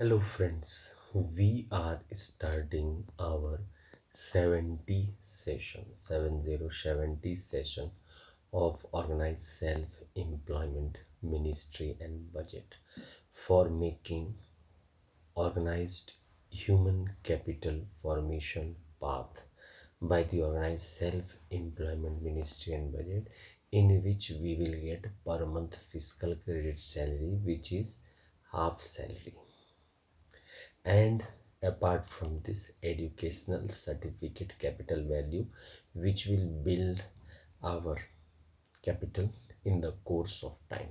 Hello friends, we are starting our 70 session of Organized Self Employment Ministry and Budget for making organized human capital formation path by the Organized Self Employment Ministry and Budget, in which we will get per month fiscal credit salary, which is half salary. And apart from this, educational certificate capital value, which will build our capital in the course of time,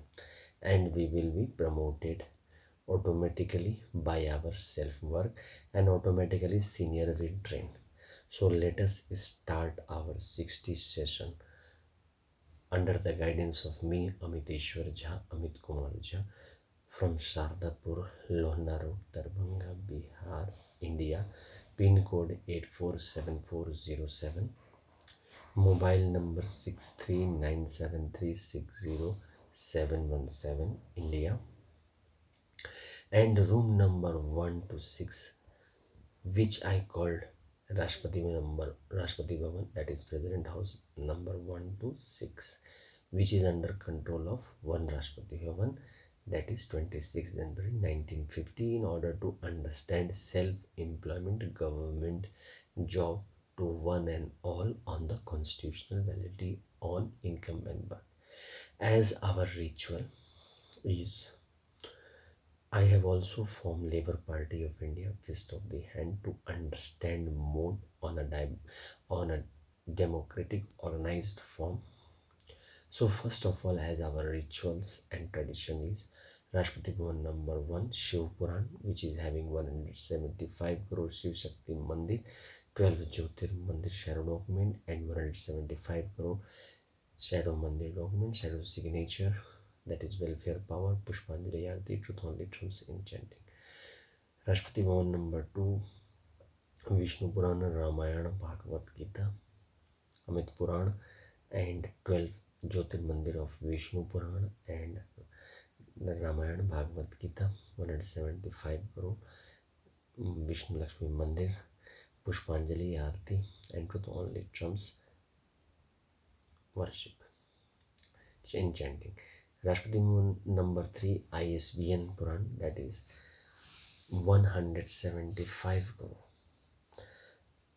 and we will be promoted automatically by our self work, and automatically senior will train. So let us start our 60 session under the guidance of me, Amiteshwar Jha, Kumar Jha, from Shardpur, Lohna Road, Dharbhanga, Bihar, India, pin code 847407, mobile number 6397360717, India, and room number 126, which I called Rashtrapati Bhavan, that is President House number 126, which is under control of one Rashtrapati Bhavan, that is 26 January 1950, in order to understand self-employment government job to one and all on the constitutional validity on income and birth. As our ritual is, I have also formed Labour Party of India, Fist of the Hand, to understand more on a democratic organized form. So first of all, as our rituals and tradition is, Rashtrapati Bhavan number 1, Shiv Puran, which is having 175 crore Shiv Shakti Mandir, 12 Jyotir Mandir shadow document, and 175 crore shadow Mandir document, shadow signature, that is welfare power, Pushpanjali Aarti, truth only trumps enchanting. Rashtrapati Bhavan number 2, Vishnu Purana, Ramayana, Bhagavad Gita, Amit Puran, and 12 Jyotir Mandir of Vishnu Purana and Ramayana, Bhagavad Gita, 175 crore, Vishnu Lakshmi Mandir, Pushpanjali Aarti, and truth only trumps worship, enchanting. Rashtrapati number 3, ISBN Puran, that is 175 crore.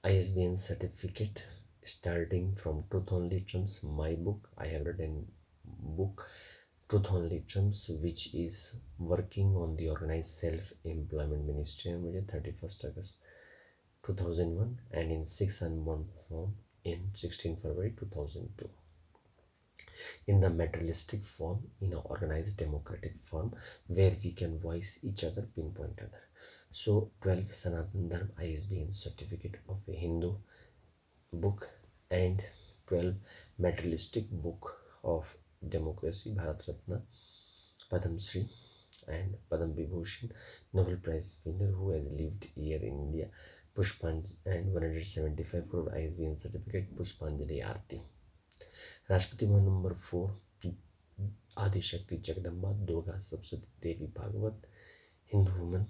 ISBN certificate starting from Truth Only Trumps, my book. I have written book Truth Only Trumps, which is working on the Organized Self-Employment Ministry on 31st August 2001, and in 6 unborn form in 16 February 2002. In the materialistic form, in an organized democratic form, where we can voice each other, pinpoint other. So 12 Sanatan Dharma ISBN certificate of a Hindu book, and 12 materialistic book of democracy, Bharat Ratna, Padam Shri, and Padam Vibhushan, Nobel Prize winner who has lived here in India, Pushpanjali, and 175 crore ISBN certificate, Pushpanjali Aarti. Rashtrapati Bhavan number 4, Adi Shakti Jagdamba, Durga Sapsati Devi Bhagavat, Hindu woman,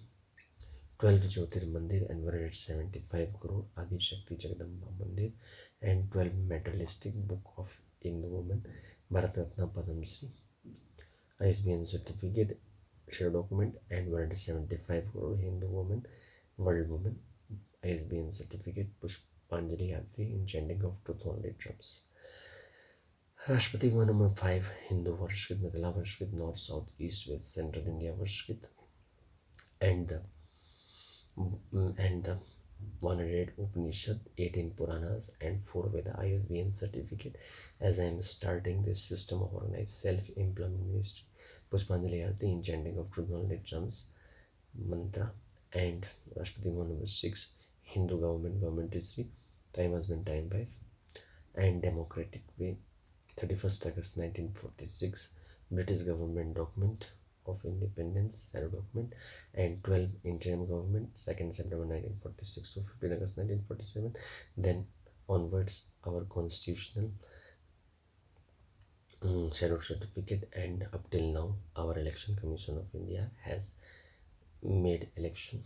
12 Jyotir Mandir and 175 crore Adi Shakti Jagdamba Mandir, and 12 materialistic book of Hindu woman, Bharat Ratna Padam Shri, ISBN certificate, share document, and 175 crore Hindu woman, world woman, ISBN certificate, Pushpanjali Aarti, enchanting of truth only trumps. Rashtrapati Bhavan number 5, Hindu Varshkrit, Mithila Varshkrit, North, South, East, West, Central India Varshkrit, and the 108 Upanishad, 18 Puranas, and 4 Veda ISBN certificate. As I am starting this system of organized self-employment ministry, Pushpanjali Aarti, enchanting of truth only trumps mantra, and Rashtrapati Bhavan number 6, Hindu government history, time has been time by, and democratic way, 31st August 1946, British government document of independence, shadow document, and 12 interim government, 2nd September 1946 to 15 August 1947. Then onwards, our constitutional shadow certificate, and up till now, our election commission of India has made election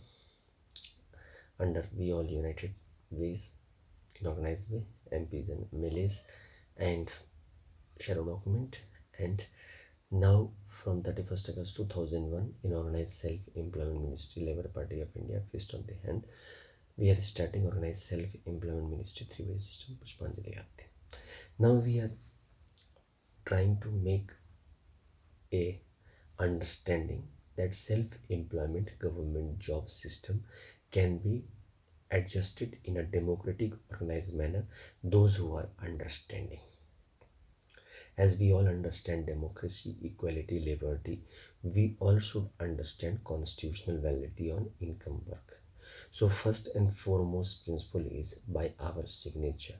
under We All United Ways in Organized Way, MPs and MLAs, and shadow document. And now from 31st August 2001 in Organized Self Employment Ministry, Labour Party of India, fist on the hand, we are starting Organized Self Employment Ministry three-way system. Pushpanjali Aarti. Now we are trying to make a understanding that self-employment government job system can be adjusted in a democratic organized manner, those who are understanding. As we all understand democracy, equality, liberty, we all should understand constitutional validity on income work. So first and foremost principle is by our signature.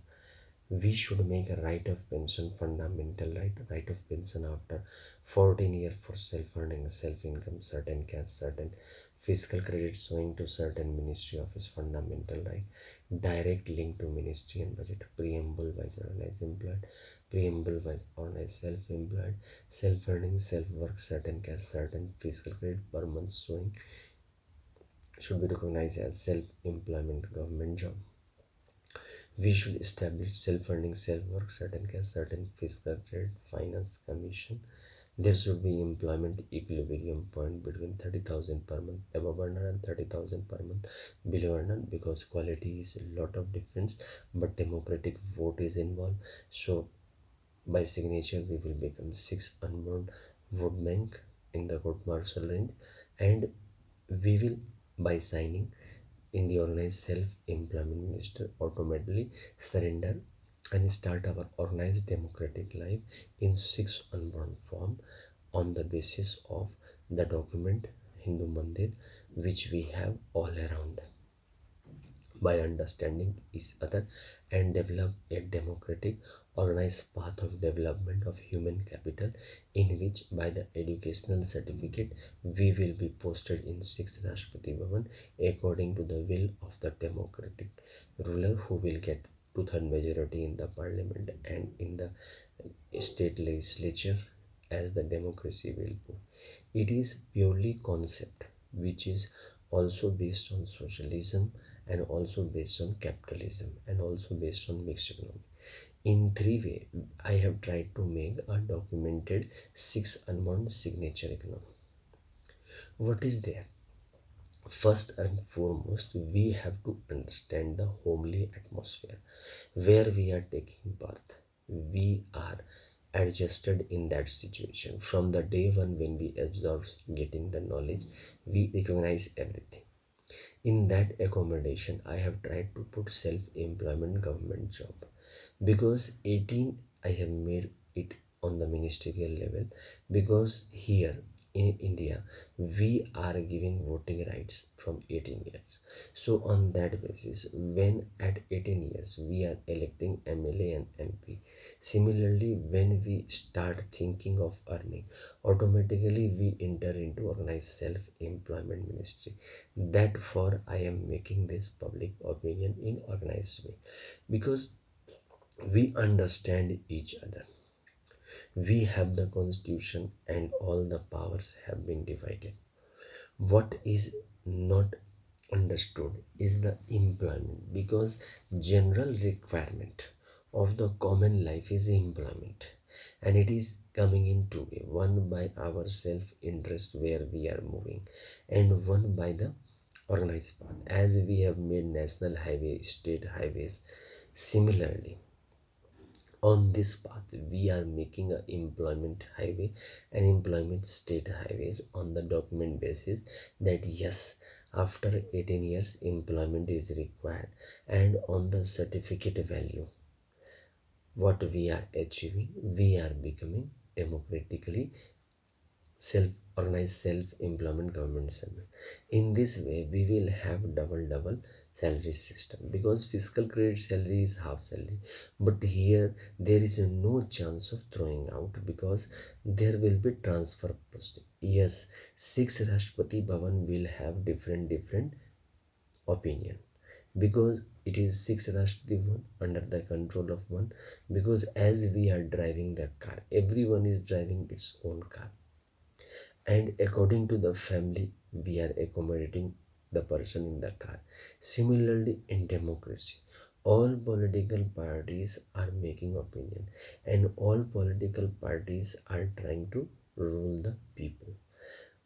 We should make a right of pension fundamental right of pension after 14 years for self-earning, self-income, certain cash, certain fiscal credit showing to certain ministry office fundamental right, direct link to ministry and budget, preamble wise organized employed, preamble wise organized self-employed, self-earning, self-work, certain cash, certain fiscal credit per month showing should be recognized as self-employment government job. We should establish self-funding, self-work, certain cash, certain fiscal credit, finance commission. There should be employment equilibrium point between 30,000 per month above earner and 30,000 per month below earner, because quality is a lot of difference, but democratic vote is involved. So by signature we will become 6 unborn vote bank in the court-martial range, and we will by signing in the Organized Self-Employment Minister automatically surrender and start our organized democratic life in 6 unborn form on the basis of the document Hindu Mandir, which we have all around. By understanding each other and develop a democratic organized path of development of human capital, in which by the educational certificate we will be posted in 6th Rashtrapati Bhavan according to the will of the democratic ruler, who will get 2/3 majority in the parliament and in the state legislature as the democracy will go. It is purely concept which is also based on socialism and also based on capitalism and also based on mixed economy. In three ways, I have tried to make a documented 6 unbound signature economy. What is there? First and foremost, we have to understand the homely atmosphere where we are taking birth. We are adjusted in that situation. From the day one when we absorb getting the knowledge, we recognize everything. In that accommodation, I have tried to put self-employment government job, because 18 I have made it on the ministerial level, because here in India we are giving voting rights from 18 years. So on that basis, when at 18 years we are electing MLA and MP, similarly when we start thinking of earning, automatically we enter into organized self-employment ministry. Therefore I am making this public opinion in organized way, because we understand each other. We have the constitution and all the powers have been divided. What is not understood is the employment, because general requirement of the common life is employment, and it is coming in two way: one by our self interest where we are moving, and one by the organized path as we have made national highway, state highways. Similarly, on this path we are making a employment highway and employment state highways on the document basis that yes, after 18 years employment is required, and on the certificate value what we are achieving, we are becoming democratically self-organized self-employment government segment. In this way we will have double salary system, because fiscal credit salary is half salary, but here there is no chance of throwing out, because there will be transfer posting. Yes, 6 Rashtrapati Bhavan will have different opinion, because it is 6 Rashtrapati Bhavan under the control of one, because as we are driving the car, everyone is driving its own car, and according to the family, we are accommodating the person in the car. Similarly, in democracy, all political parties are making opinion, and all political parties are trying to rule the people.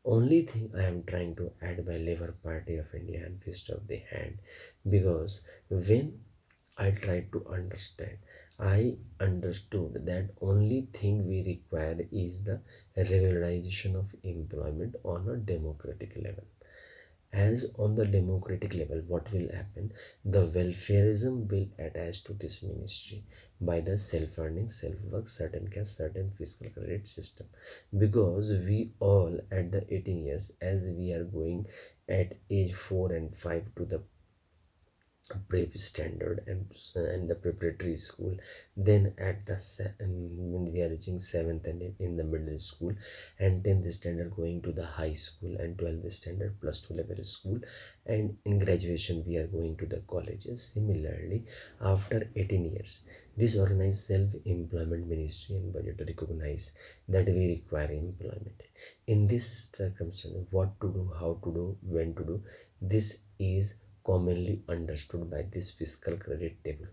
Only thing I am trying to add by Labour Party of India and Fist of the Hand, because when I tried to understand, I understood that only thing we require is the regularization of employment on a democratic level. As on the democratic level, what will happen? The welfareism will attach to this ministry by the self-earning, self-work, certain caste, certain fiscal credit system. Because we all at the 18 years, as we are going at age 4 and 5 to the prep standard and the preparatory school, then at the when we are reaching 7th and in the middle school, and 10th standard going to the high school, and 12th standard plus 2 level school, and in graduation we are going to the colleges. Similarly, after 18 years, this organized self-employment ministry and budget recognize that we require employment. In this circumstance, what to do, how to do, when to do, this is commonly understood by this fiscal credit table.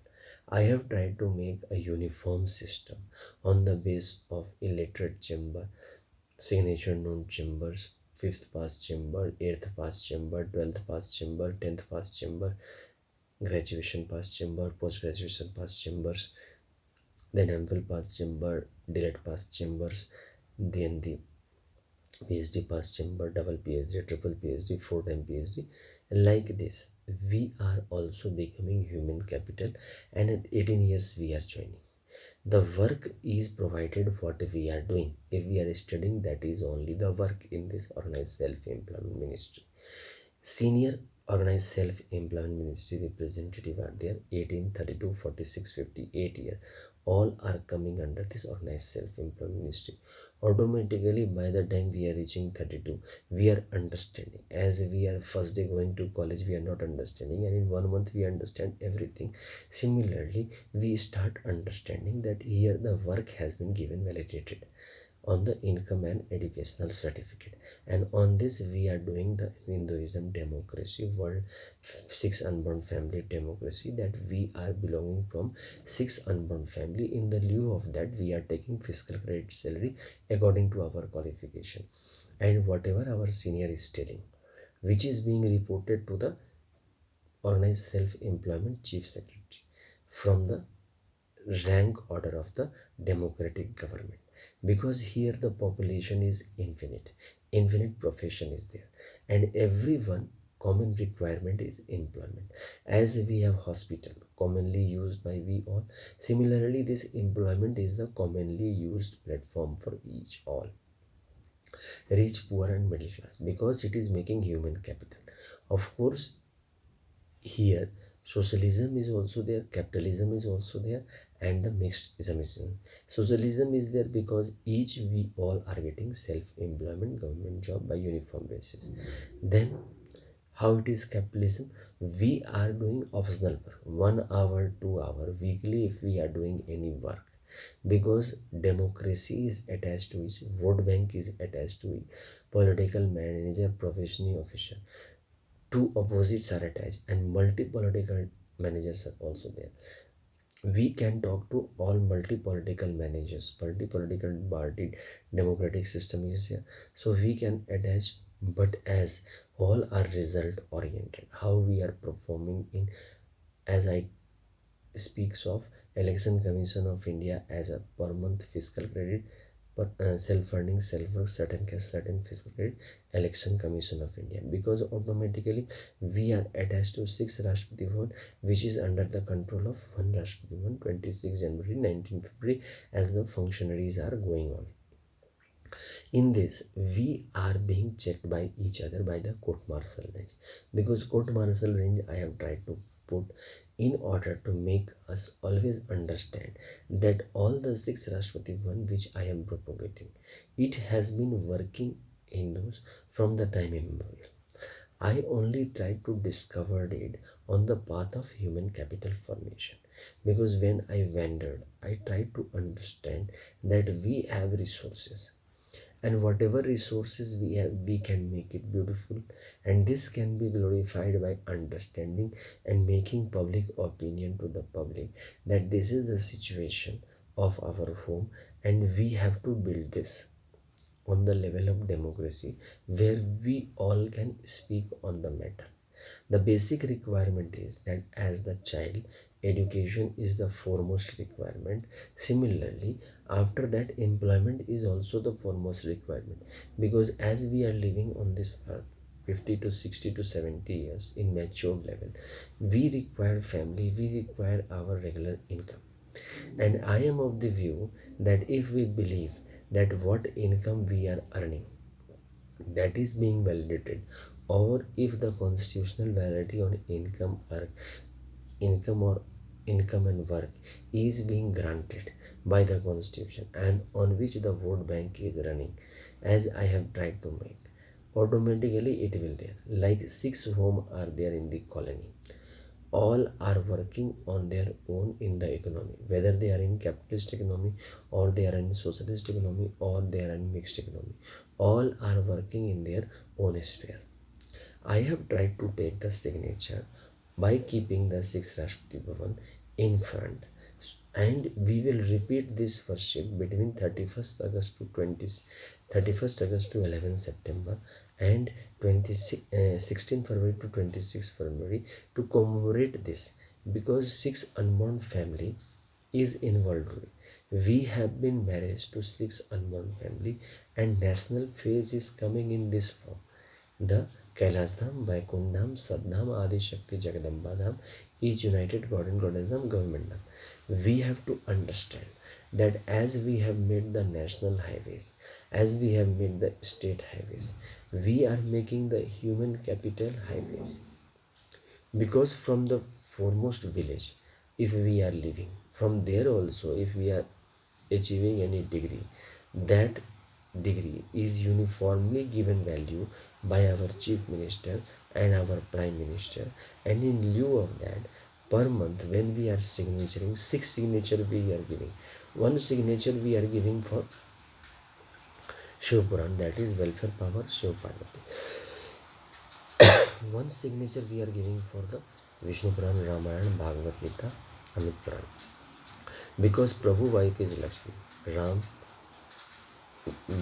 I have tried to make a uniform system on the base of illiterate chamber, signature known chambers, 5th pass chamber, 8th pass chamber, 12th pass chamber, 10th pass chamber, graduation pass chamber, post graduation pass chambers, then MPhil pass chamber, delete pass chambers, then the PhD pass chamber, double PhD, triple PhD, 4-time PhD. Like this, we are also becoming human capital, and at 18 years we are joining. The work is provided what we are doing. If we are studying, that is only the work in this organized self-employment ministry. Senior organized self-employment ministry representative are there, 18, 32, 46, 58 year. All are coming under this organized self-employment ministry. Automatically, by the time we are reaching 32, we are understanding. As we are first day going to college, we are not understanding, and in 1 month we understand everything. Similarly, we start understanding that here the work has been given validated on the income and educational certificate, and on this we are doing the Hinduism democracy world, 6 unborn family democracy, that we are belonging from 6 unborn family. In the lieu of that, we are taking fiscal credit salary according to our qualification, and whatever our senior is telling, which is being reported to the organized self-employment chief secretary from the rank order of the democratic government. Because here the population is infinite profession is there, and everyone common requirement is employment. As we have hospital commonly used by we all, similarly this employment is the commonly used platform for each all, rich, poor and middle class, because it is making human capital. Of course, here socialism is also there, capitalism is also there, and the mixedism is there. Socialism is there because each we all are getting self-employment government job by uniform basis. Then how it is capitalism? We are doing optional work, 1 hour 2 hour weekly if we are doing any work, because democracy is attached to it, vote bank is attached to it, political manager, professional official, two opposites are attached, and multi-political managers are also there. We can talk to all multi-political managers, multi-political party democratic system is here, so we can attach. But as all are result oriented, how we are performing in, as I speaks of Election Commission of India as a per month fiscal credit, but self-funding, self-work, certain caste, certain fiscal credit, Election Commission of India, because automatically we are attached to 6 Rashtrapati Bhavan, which is under the control of 1 Rashtrapati Bhavan, 26 January 19 February, as the functionaries are going on. In this, we are being checked by each other by the court-martial range, because court-martial range I have tried to put in order to make us always understand that all the 6 Rashtrapati one which I am propagating, it has been working in those from the time immemorial. I only tried to discover it on the path of human capital formation, because when I wandered, I tried to understand that we have resources, and whatever resources we have, we can make it beautiful, and this can be glorified by understanding and making public opinion to the public that this is the situation of our home, and we have to build this on the level of democracy where we all can speak on the matter. The basic requirement is that as the child, education is the foremost requirement. Similarly, after that, employment is also the foremost requirement, because as we are living on this earth 50 to 60 to 70 years in matured level, we require family, we require our regular income. And I am of the view that if we believe that what income we are earning, that is being validated, or if the constitutional validity on income or income and work is being granted by the constitution, and on which the vote bank is running, as I have tried to make, automatically it will there, like 6 home are there in the colony, all are working on their own in the economy, whether they are in capitalist economy or they are in socialist economy or they are in mixed economy, all are working in their own sphere. I have tried to take the signature by keeping the 6 Rashtrapati Bhavan in front, and we will repeat this worship between 31st August to 31st August to 11 September and 16 February to 26 February to commemorate this, because 6 unborn family is involved. We have been married to 6 unborn family, and national phase is coming in this form. The Kailas Dham, Vaikunth Dham, Sadham, Adi Shakti Jagadamba Dham is united God and Goddess Dham, government Dham. We have to understand that as we have made the national highways, as we have made the state highways, we are making the human capital highways. Because from the foremost village, if we are living, from there also, if we are achieving any degree, that degree is uniformly given value by our chief minister and our prime minister, and in lieu of that, per month when we are signaturing, 6 signature we are giving. One signature we are giving for Shiv Puran, that is welfare power Shiv Parvati. One signature we are giving for the Vishnu Puran, Ramayana, Bhagavad Gita, Amit Puran, because Prabhu wife is Lakshmi, Ram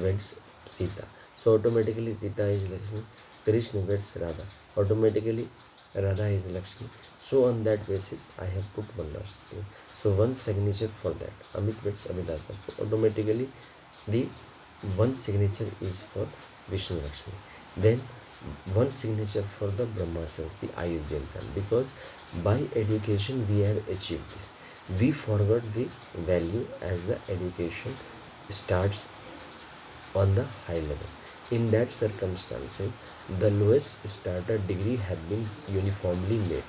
weds Sita, so automatically Sita is Lakshmi. Krishna weds Radha, automatically Radha is Lakshmi. So on that basis, I have put one last thing. So one signature for that, Amit weds Abhilasa. So automatically the one signature is for Vishnu Lakshmi. Then one signature for the Brahmasans, the ISBN plan, because by education we have achieved this. We forgot the value as the education starts on the high level. In that circumstances, the lowest starter degree have been uniformly made.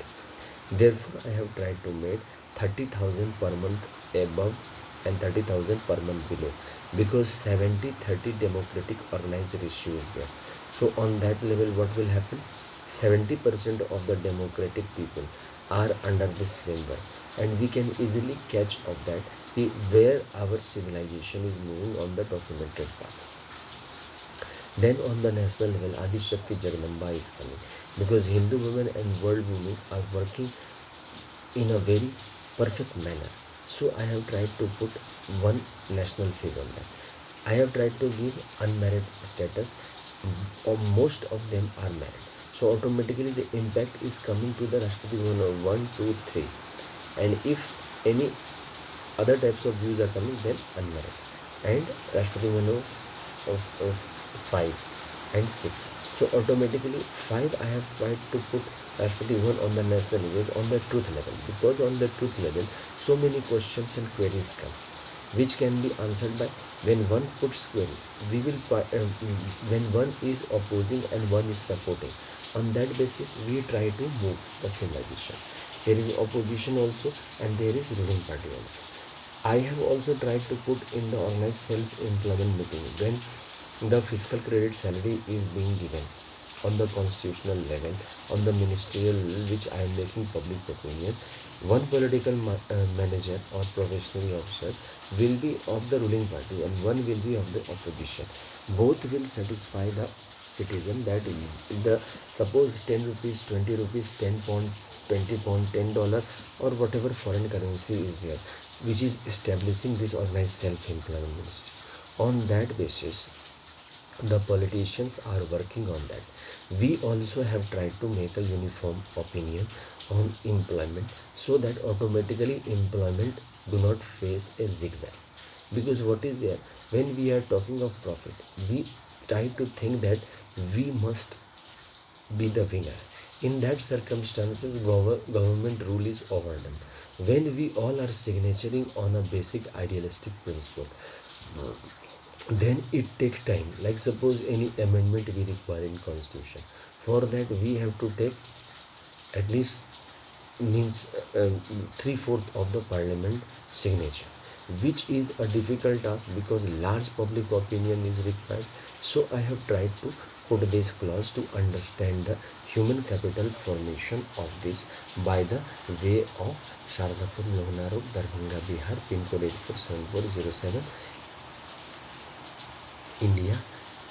Therefore, I have tried to make 30,000 per month above and 30,000 per month below, because 70-30 democratic organized ratio is there. So on that level, what will happen? 70% of the democratic people are under this framework, and we can easily catch of that where our civilization is moving on the documented path. Then on the national level, Adi Shakti Jagadamba is coming, because Hindu women and world women are working in a very perfect manner. So I have tried to put one national phase on that. I have tried to give unmarried status, or most of them are married. So automatically the impact is coming to the Rashtrapati 1, 2, 3. And if any other types of views are coming, then unmarried. And Rashtrapati of 5 and 6. So automatically 5 I have tried to put Rashtrapati 1 on the national level, on the truth level, because on the truth level so many questions and queries come, which can be answered by when one puts query. We will when one is opposing and one is supporting, on that basis we try to move the civilization. There is opposition also and there is ruling party also. I have also tried to put in the organized self-employment meeting, when the fiscal credit salary is being given, on the constitutional level, on the ministerial level, which I am making public opinion. One political manager or professional officer will be of the ruling party and one will be of the opposition. Both will satisfy the citizen that the suppose 10 rupees, 20 rupees, 10 pound, 20 pound, $10 or whatever foreign currency is there, which is establishing this organized self-employment ministry. On that basis, the politicians are working on that. We also have tried to make a uniform opinion on employment so that automatically employment do not face a zigzag. Because what is there, when we are talking of profit, we try to think that we must be the winner. In that circumstances, government rule is overdone. When we all are signaturing on a basic idealistic principle, then it takes time. Like suppose any amendment we require in constitution, for that we have to take at least means 3/4 of the parliament signature, which is a difficult task because large public opinion is required. So I have tried to put this clause to understand the human capital formation of this by the way of Shardpur, Lohna, Dharbhanga, Bihar, pin code 847407, India,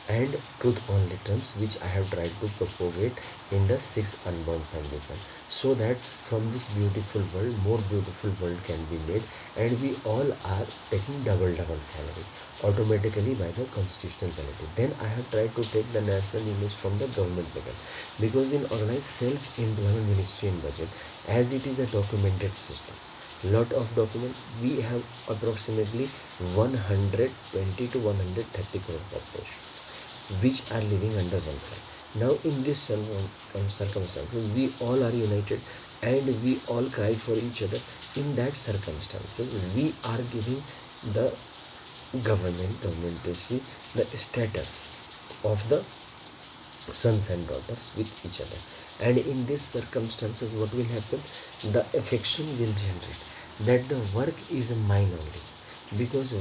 and truth only terms, which I have tried to propagate in the 6 unborn family fund, so that from this beautiful world more beautiful world can be made, and we all are taking double salary automatically by the constitutional penalty. Then I have tried to take the national image from the government level, because in organized self-employment ministry in budget, as it is a documented system, lot of documents, we have approximately 120 to 130 crore population which are living under one flag. Now in this circumstances, we all are united and we all cry for each other. In that circumstances, we are giving the government the status of the sons and daughters with each other. And in these circumstances, what will happen? The affection will generate that the work is mine only. Because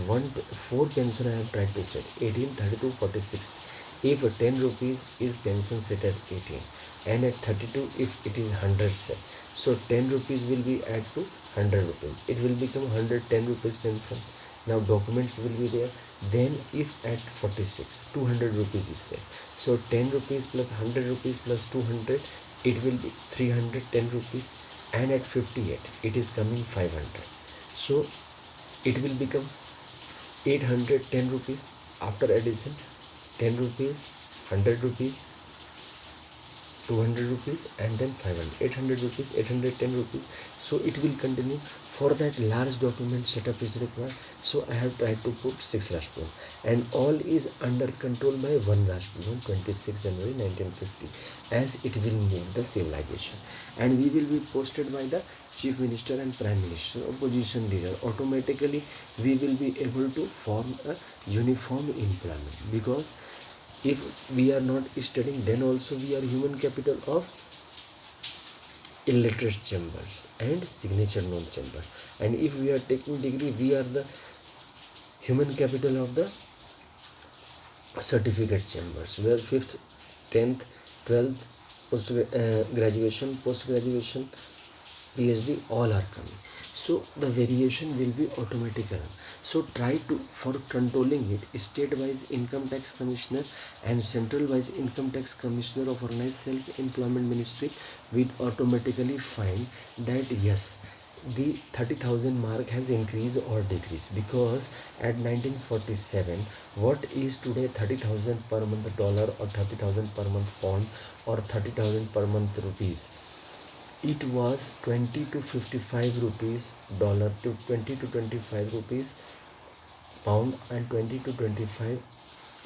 4 pension I have tried to set, 18, 32, 46. If 10 rupees is pension set at 18 and at 32 if it is 100 set, so 10 rupees will be add to 100 rupees. It will become 110 rupees pension. Now documents will be there. Then if at 46, 200 rupees is set. So 10 rupees plus 100 rupees plus 200, it will be 310 rupees. And at 58, it is coming 500. So it will become 810 rupees after addition, 10 rupees, 100 rupees, 200 rupees, and then 500, 800 rupees, 810 rupees. So it will continue. For that large document setup is required. So I have tried to put 6 Rashtrapan, and all is under control by 1 Rashtrapan, 26 January 1950, as it will move the civilization. And we will be posted by the Chief Minister and Prime Minister, opposition leader. Automatically we will be able to form a uniform employment, because if we are not studying, then also we are human capital of illiterate chambers and signature non chamber. And if we are taking degree, we are the human capital of the certificate chambers, where 5th, 10th, 12th, graduation, post graduation, PhD, all are coming. So the variation will be automatic. So try to, for controlling it, state-wise income tax commissioner and central-wise income tax commissioner of organized self-employment ministry will automatically find that yes, the 30,000 mark has increased or decreased. Because at 1947, what is today 30,000 per month dollar, or 30,000 per month pound, or 30,000 per month rupees? It was 20 to 55 rupees dollar, to 20 to 25 rupees pound, and 20 to 25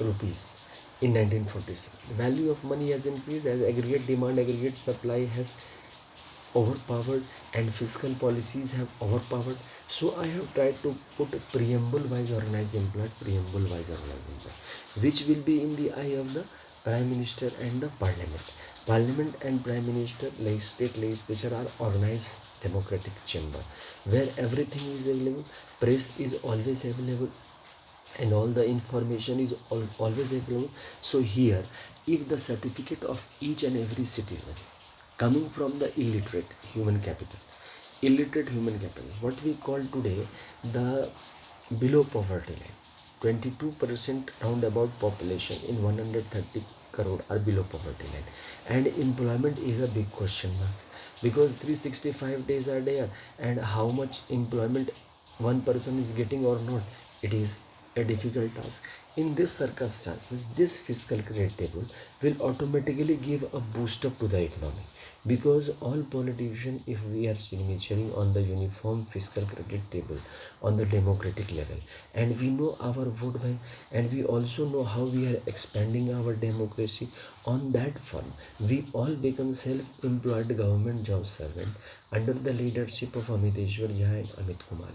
rupees in 1947. The value of money has increased as aggregate demand, aggregate supply has overpowered, and fiscal policies have overpowered. So I have tried to put preamble wise organized employed, preamble wise organized employed, which will be in the eye of the Prime Minister and the Parliament. Parliament and Prime Minister, state legislature are organized democratic chamber, where everything is available. Press is always available, and all the information is always available. So here, if the certificate of each and every citizen coming from the illiterate human capital, what we call today the below poverty line, 22% roundabout population in 130 crore are below poverty line, and employment is a big question mark, because 365 days are there, and how much employment one person is getting or not, it is a difficult task. In these circumstances, this fiscal credit table will automatically give a boost up to the economy, because all politicians, if we are signaturing on the uniform fiscal credit table on the democratic level, and we know our vote bank, and we also know how we are expanding our democracy, on that front we all become self-employed government job servant under the leadership of Amiteshwar Jha and Kumar,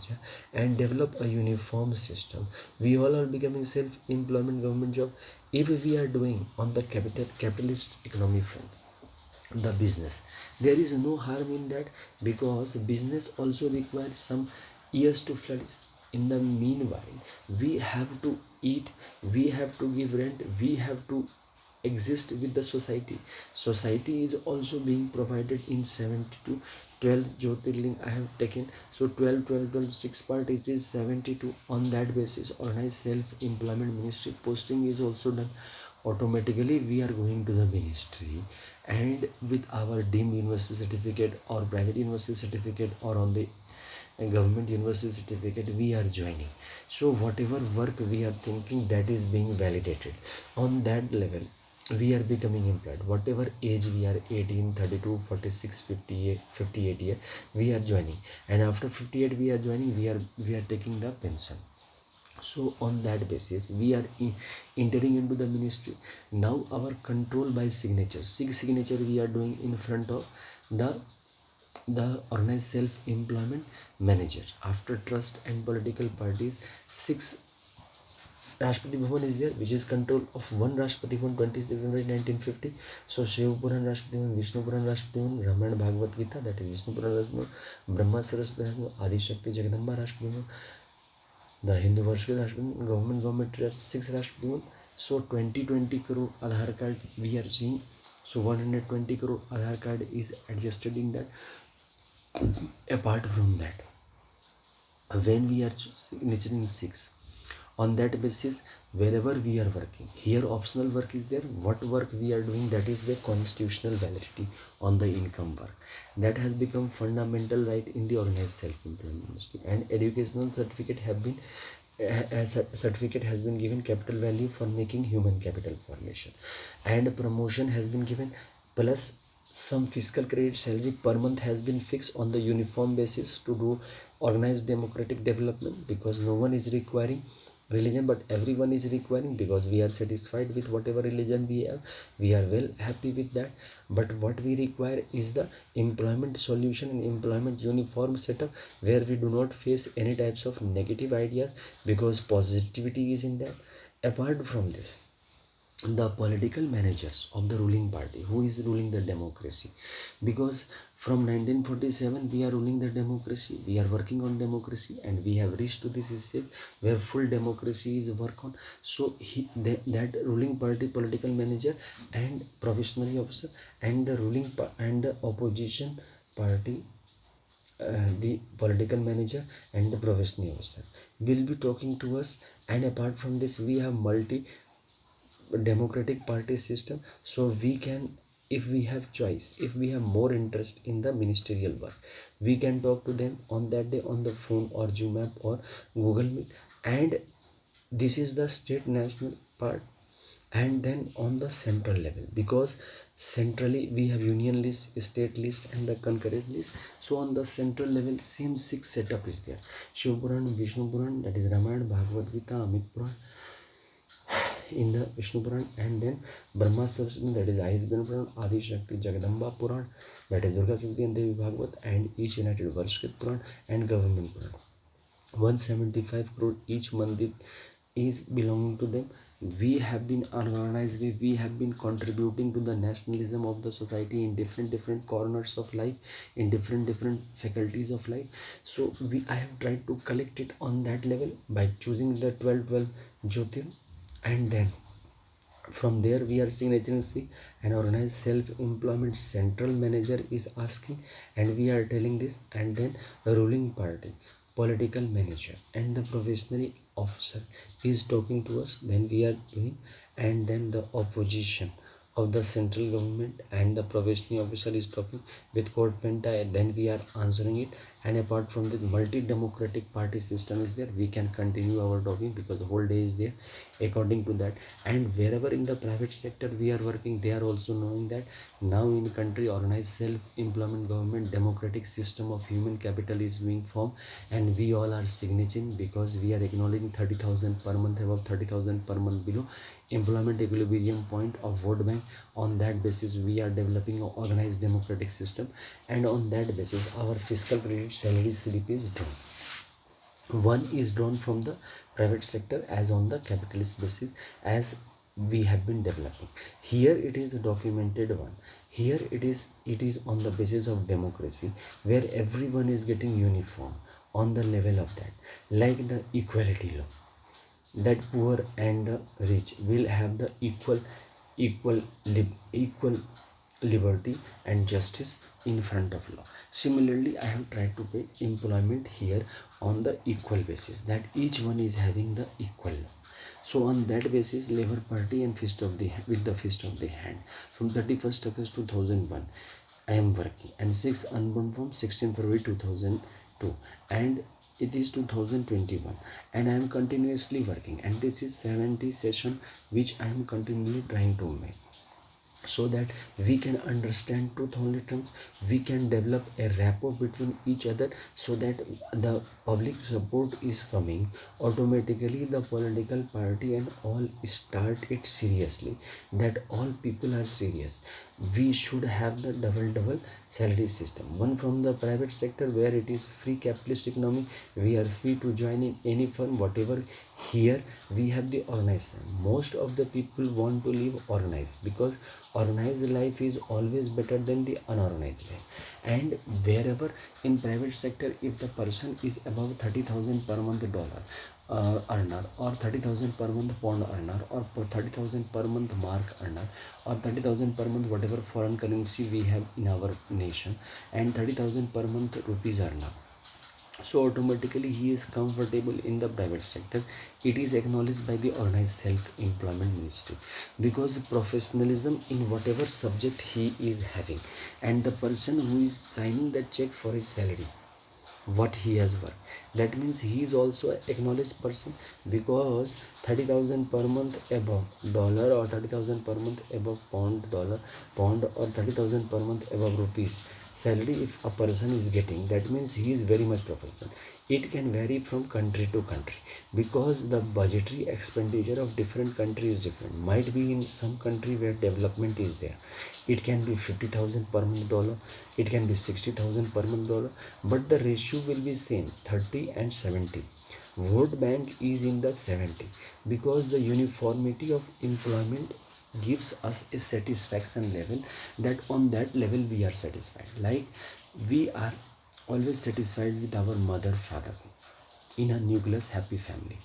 and develop a uniform system. We all are becoming self-employment government job if we are doing on the capitalist economy front, the business. There is no harm in that, because business also requires some years to flourish. In the meanwhile, we have to eat, we have to give rent, we have to exist with the society is also being provided in 72 12 Jyotirling I have taken. So 12 12 12 6 parties is 72. On that basis, organized self employment ministry posting is also done automatically. We are going to the ministry, and with our deemed university certificate or private university certificate or on the government university certificate, we are joining. So whatever work we are thinking, that is being validated. On that level, we are becoming employed. Whatever age we are, 18, 32, 46, 58, 58 year, we are joining, and after 58 we are joining, we are taking the pension. So on that basis, we are entering into the ministry. Now our control by signature, six signature we are doing in front of the organized self-employment manager. After trust and political parties, 6 Rashtrapati Bhavan is there, which is control of one Rashtrapati Bhavan, 26 January 1950. So Shiv Puran Rashtrapati Bhavan, Vishnu Puran Rashtrapati Bhavan, Ramayana Bhagavad Gita, that is Vishnu Puran Rashtrapati Bhavan, Brahma Saraswati Rashtrapati Bhavan, Adi Shakti Jagadamba Rashtrapati Bhavan, the Hindu Varshika Rashtrapati Bhavan, government Trust 6 Rashtrapati Bhavan. So 20 crore Aadhaar card we are seeing. So 120 crore Aadhaar card is adjusted in that. Apart from that, when we are signaturing 6, on that basis, wherever we are working, here optional work is there. What work we are doing, that is the constitutional validity on the income work. That has become fundamental right in the organized self-employment industry. And educational certificate have been certificate has been given capital value for making human capital formation, and promotion has been given, plus some fiscal credit salary per month has been fixed on the uniform basis to do organized democratic development, because no one is requiring religion, but everyone is requiring, because we are satisfied with whatever religion we have, we are well happy with that. But what we require is the employment solution and employment uniform setup, where we do not face any types of negative ideas, because positivity is in that. Apart from this, the political managers of the ruling party, who is ruling the democracy, because from 1947 we are ruling the democracy, we are working on democracy, and we have reached to this stage where full democracy is work on. So that ruling party political manager and provisionary officer, and the ruling and the opposition party, the political manager and the provisionary officer will be talking to us. And apart from this, we have multi democratic party system. So we can, if we have choice, if we have more interest in the ministerial work, we can talk to them on that day on the phone or Zoom app or Google Meet. And this is the state national part. And then on the central level, because centrally we have union list, state list, and the concurrent list. So on the central level, same 6 setup is there: Shiv Puran, Vishnu Puran, that is Ramayana, Bhagavad Gita, Amit Puran in the Vishnu Puran, and then Brahma Saraswati, that is Aisbin Puran, Adi Shakti Jagadamba Puran, that is Durga Shakti and Devi Bhagavad, and each united Varshik Puran and government Puran. 175 crore each month is belonging to them. We have been organized, we have been contributing to the nationalism of the society in different corners of life, in different faculties of life. So I have tried to collect it on that level by choosing the 12 12 Jyotir, and then from there we are signature see an organized self-employment central manager is asking, and we are telling this, and then the ruling party, political manager, and the professional officer is talking to us, then we are doing, and then the opposition of the central government and the provisional officer is talking with court penta, then we are answering it. And apart from the multi-democratic party system is there, we can continue our talking because the whole day is there according to that. And wherever in the private sector we are working, they are also knowing that now in country organized self-employment government democratic system of human capital is being formed, and we all are signaturing because we are acknowledging 30,000 per month, above 30,000 per month, below employment equilibrium point of vote bank. On that basis we are developing an organized democratic system, and on that basis our fiscal credit salary slip is drawn. One is drawn from the private sector as on the capitalist basis, as we have been developing. Here it is a documented one. Here it is on the basis of democracy, where everyone is getting uniform on the level of that, like the equality law, that poor and the rich will have the equal liberty and justice in front of law. Similarly, I have tried to put employment here on the equal basis, that each one is having the equal law. So on that basis, Labour Party and fist of the with the fist of the hand, from 31st August 2001 I am working, and 6 unborn from 16 February 2002, and it is 2021, and I am continuously working, and this is 70 session which I am continually trying to make, so that we can understand truth only terms, we can develop a rapport between each other, so that the public support is coming automatically, the political party and all start it seriously, that all people are serious. We should have the double salary system, one from the private sector where it is free capitalist economy, we are free to join in any firm whatever. Here we have the organized. Most of the people want to live organized, because organized life is always better than the unorganized life. And wherever in private sector, if the person is above 30,000 per month dollar earner, or 30,000 per month pound earner, or 30,000 per month mark earner, or 30,000 per month whatever foreign currency we have in our nation, and 30,000 per month rupees earner, so automatically he is comfortable in the private sector. It is acknowledged by the organized self-employment ministry, because professionalism in whatever subject he is having, and the person who is signing the check for his salary, what he has worked, that means he is also an acknowledged person, because 30,000 per month above dollar, or 30,000 per month above pound, or 30,000 per month above rupees salary if a person is getting, that means he is very much professional. It can vary from country to country, because the budgetary expenditure of different country is different. Might be in some country where development is there, it can be 50,000 per month dollar, it can be 60,000 per month dollar, but the ratio will be same, 30 and 70. Vote bank is in the 70, because the uniformity of employment gives us a satisfaction level, that on that level we are satisfied. Like we are always satisfied with our mother, father in a nucleus happy family,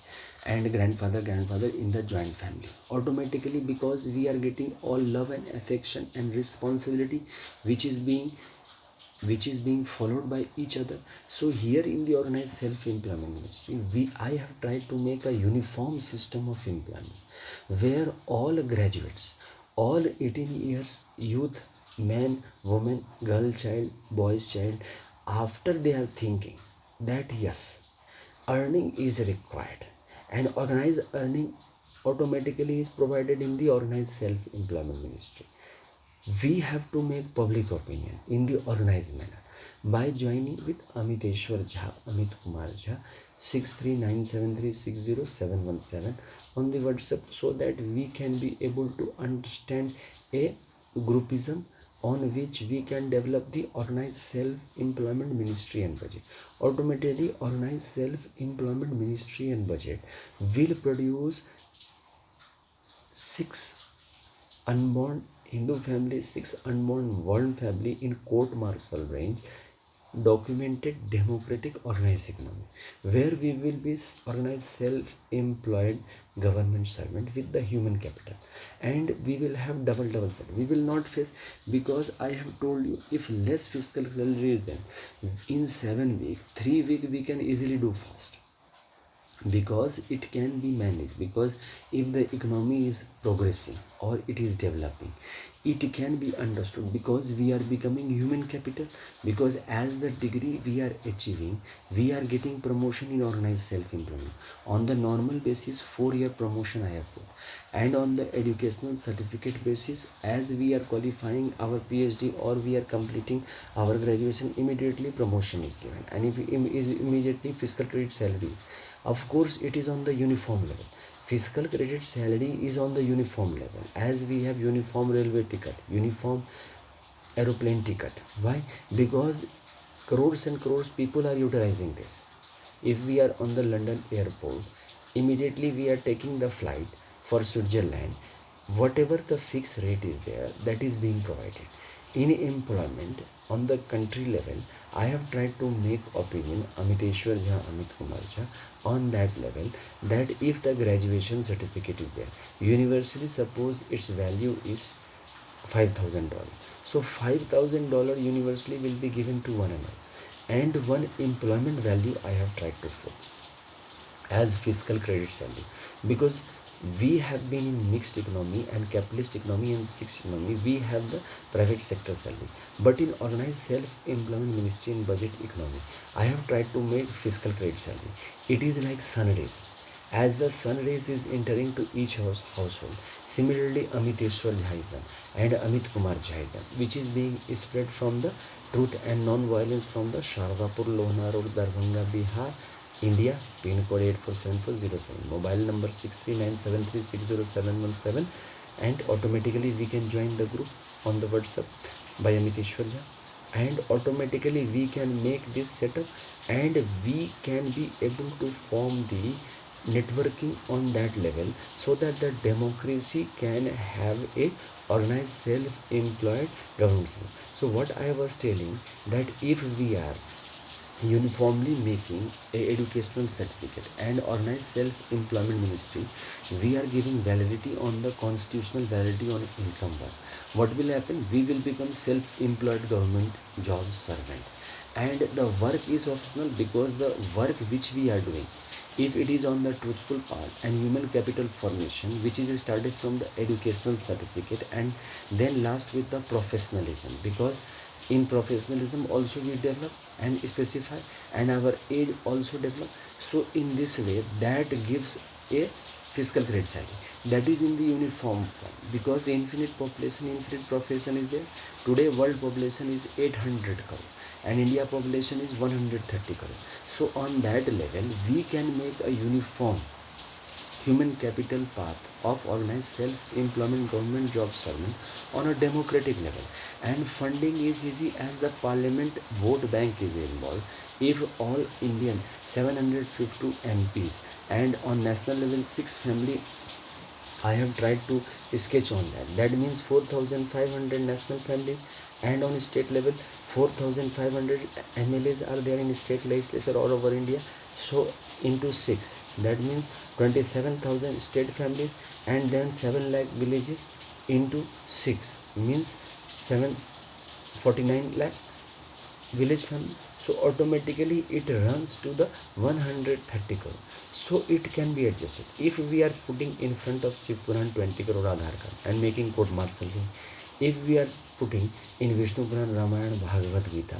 and grandfather in the joint family automatically, because we are getting all love and affection and responsibility which is being followed by each other. So here in the organized self-employment ministry, I have tried to make a uniform system of employment, where all graduates, all 18 years youth, man, woman, girl child, boys child, after they are thinking that yes, earning is required, and organized earning automatically is provided in the organized self-employment ministry, we have to make public opinion in the organized manner by joining with Amiteshwar Jha, Kumar Jha, 639736017 on the WhatsApp, so that we can be able to understand a groupism on which we can develop the organized self-employment ministry and budget. Automatically, organized self-employment ministry and budget will produce 6 unborn Hindu family, 6 unborn world family in court-martial range, documented democratic organized economy, where we will be organized self-employed government servant with the human capital, and we will have double salary. We will not face, because I have told you, if less fiscal salary is there, in 7 weeks, 3 weeks we can easily do fast, because it can be managed. Because if the economy is progressing or it is developing, it can be understood, because we are becoming human capital. Because as the degree we are achieving, we are getting promotion in organized self-employment. On the normal basis, 4 year promotion I have put, and on the educational certificate basis, as we are qualifying our PhD or we are completing our graduation, immediately promotion is given, and if is immediately fiscal credit salary. Of course, it is on the uniform level. Fiscal credit salary is on the uniform level, as we have uniform railway ticket, uniform aeroplane ticket. Why? Because crores and crores people are utilizing this. If we are on the London airport, immediately we are taking the flight for Switzerland. Whatever the fixed rate is there, that is being provided. In employment on the country level, I have tried to make opinion Amiteshwar Jha Kumar Jha on that level, that if the graduation certificate is there, universally suppose its value is $5,000. So $5,000 universally will be given to one another, and one employment value I have tried to put as fiscal credit salary. Because we have been in mixed economy and capitalist economy and sixth economy, we have the private sector salary. But in organized self-employment ministry and budget economy, I have tried to make fiscal credit salary. It is like sun rays. As the sun rays is entering to each household, similarly Amiteshwar Jha and Amit Kumar Jha, which is being spread from the truth and non-violence from the Shardpur, Lohna Road, Dharbhanga, Bihar, India, pin code 847407, mobile number 6397360717, and automatically we can join the group on the WhatsApp by Amiteshwar Jha, and automatically we can make this setup, and we can be able to form the networking on that level, so that the democracy can have a organized self-employed government. So what I was telling, that if we are uniformly making a educational certificate and organized self-employment ministry, we are giving validity on the constitutional validity on income work. What will happen? We will become self-employed government job servant, and the work is optional, because the work which we are doing, if it is on the truthful part and human capital formation, which is started from the educational certificate, and then last with the professionalism, because in professionalism also we develop and specify, and our age also develop. So in this way, that gives a fiscal credit salary, that is in the uniform form, because infinite population, infinite profession is there. Today world population is 800 crore and India population is 130 crore. So on that level, we can make a uniform human capital path of organized self-employment government job servant on a democratic level. And funding is easy, as the parliament vote bank is involved. If all Indian 752 MPs, and on national level 6 family, I have tried to sketch on that. That means 4,500 national families, and on state level 4,500 MLAs are there in state legislature all over India. So into 6, that means 27,000 state families, and then 7 lakh villages into 6 means 749 lakh village family. So automatically it runs to the 130 crore. So it can be adjusted. If we are putting in front of Shiv Puran 20 crore Aadhaar card and making court martial, if we are putting in Vishnu Puran, Ramayana, Bhagavad Gita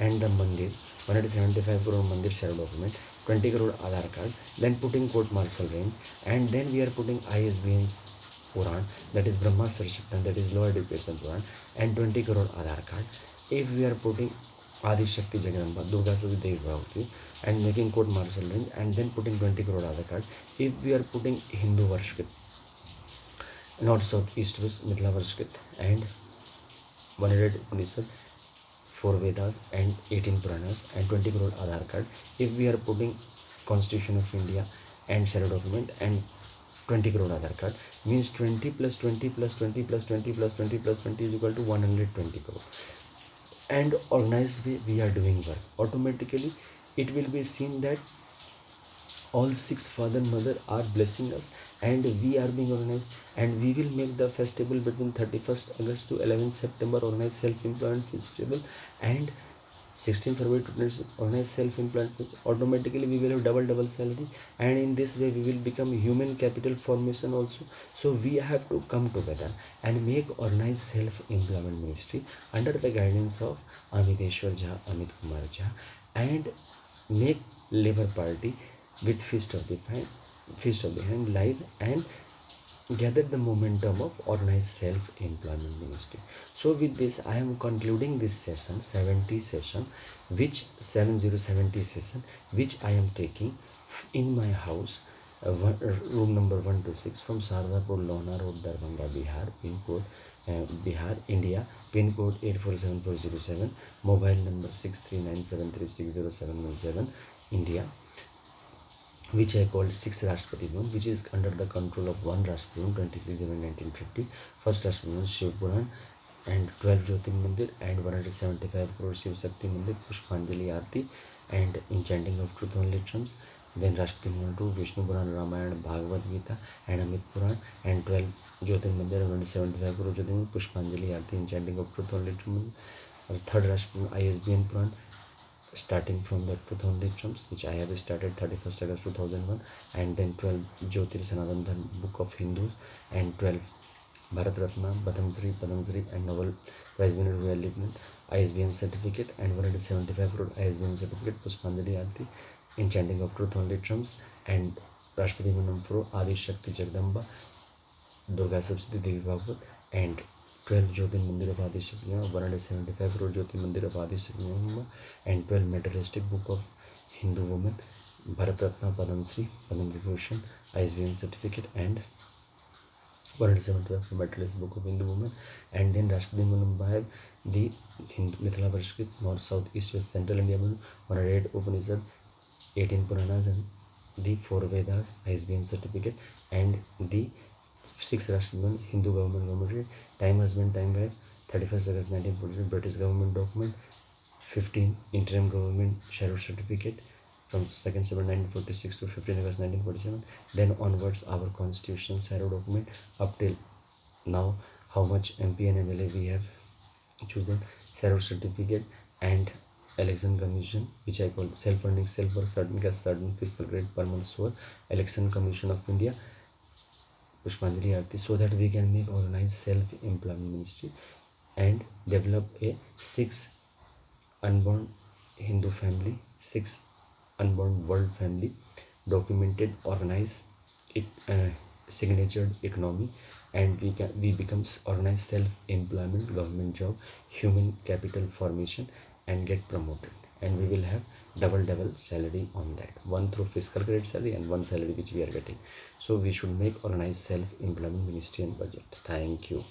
and the Mandir, 175 crore Mandir share document, 20 crore Aadhaar card, then putting court martial range, and then we are putting ISBN Puran, that is Brahma Sarashaktan, that is Law Education Puran, and 20 crore Aadhaar card. If we are putting Adi Shakti Jagadamba, Durga Devi Bhavati, and making court martial range, and then putting 20 crore Aadhaar card. If we are putting Hindu Varshkrit, North, South, East, West, Mithila Varshkrit, and 100 Upanishad, 4 Vedas, and 18 Puranas, and 20 crore Aadhaar card. If we are putting Constitution of India and share document and 20 crore Aadhaar card, means 20 plus 20 plus 20 plus 20 plus 20 plus 20 is equal to 120 crore. And organized way we are doing work, automatically it will be seen that all six father and mother are blessing us, and we are being organized, and we will make the festival between 31st August to 11th September organized self-employment festival, and 16 February to organized self-employment. Automatically we will have double salary, and in this way we will become human capital formation also. So we have to come together and make organized self-employment ministry under the guidance of Amiteshwar Jha, Kumar Jha, and make Labour Party with Feast of the Hand live, and gather the momentum of organized self-employment ministry. So with this I am concluding this session, 70 session, which 7070 session, which I am taking in my house, room number 126, from Shardpur, Lohna Road, Dharbhanga, Bihar, pin code Bihar, India, pin code 847407, mobile number 6397360717, India, which I called 6 Rashtrapati Bhavan, which is under the control of 1 Rashtrapati Bhavan, 26 January 1950, first Rashtrapati Bhavan, Shiv Puran, and 12 Jyotir Mandir, and 175 crore Shiv Shakti Mandir, Pushpanjali Aarti, and enchanting of truth only trumps. Then Rashtrapati Bhavan 2, Vishnu Puran, Ramayana, Bhagavad Gita, and Amit Puran, and 12 Jyotir Mandir, 175 crore Jyotir Mandir, Pushpanjali Aarti, enchanting of truth only trumps. Third Rashtrapati Bhavan, ISBN Puran, starting from the truth only trumps, which I have started 31st August 2001, and then 12 Jyotir Sanatan Dharma, Book of Hindus, and 12 Bharat Ratna, Padam Shri, and Nobel Prize winner Royal Lieutenant, ISBN certificate, and 175 crore ISBN certificate, Puspanjali Aarti, enchanting of truth only trumps, and Rashtrapati Manam Pro, Adi Shakti Jagdamba, Durga Sapsati Devi Bhagavad, and 12 Jyotir Mandir of Adi Shakti, 175 crore Jyotir Mandir of Adi Shakti, and 12 materialistic book of Hindu women, Bharat Ratna, Padam Shri, Padam Vibhushan, ISBN certificate, and 175 materialist book of Hindu women. And then Rashtrapati Manam Bhai, the Hindu Mithila Parishkrit, North, South, East, West, Central India, 108 Upanishad, 18 Puranas, and the 4 Vedas, ISBN certificate, and the 6 Rashtrapan Hindu government, time husband, time wife, 31st August 1942, British government document, 15 interim government shadow certificate from 2nd September 1946 to 15 August 1947. Then onwards our constitution shadow document up till now, how much MP and MLA we have chosen, shadow certificate, and election commission, which I call self-funding, self-work, certain caste, certain fiscal grade per month, so election commission of India, Pushpanjali Aarti, so that we can make organized self-employment ministry and develop a 6 unborn Hindu family, 6 unborn world family, documented, organized, signatured economy, and we become organized self-employment, government job, human capital formation, and get promoted, and we will have double salary on that, one through fiscal grade salary and one salary which we are getting. So we should make organized self-employment ministry and budget. Thank you.